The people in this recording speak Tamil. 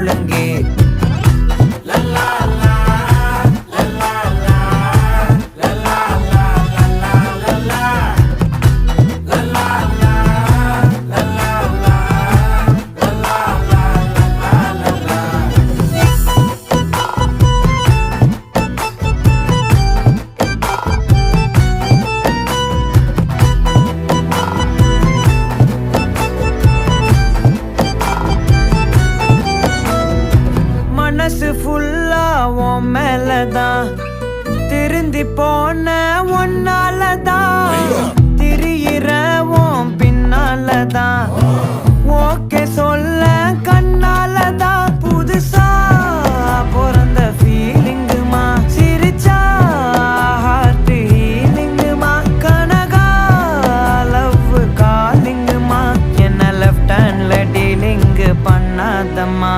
ஒழுங்கே. மனசு ஃபுல்லா உன் மேலதான், திருந்தி போன ஒன்னாலதான், திரியிற உன் பின்னாலதான், ஓகே சொல்ல கண்ணாலதான். புதுசா பிறந்த ஃபீலிங்குமா, சிரிச்சா ஹார்ட் ஹீலிங்குமா, கனகா லவ் காலிங்குமா, என்ன லெஃப்ட் ஹேண்ட்ல டீலிங் பண்ணாதம்மா.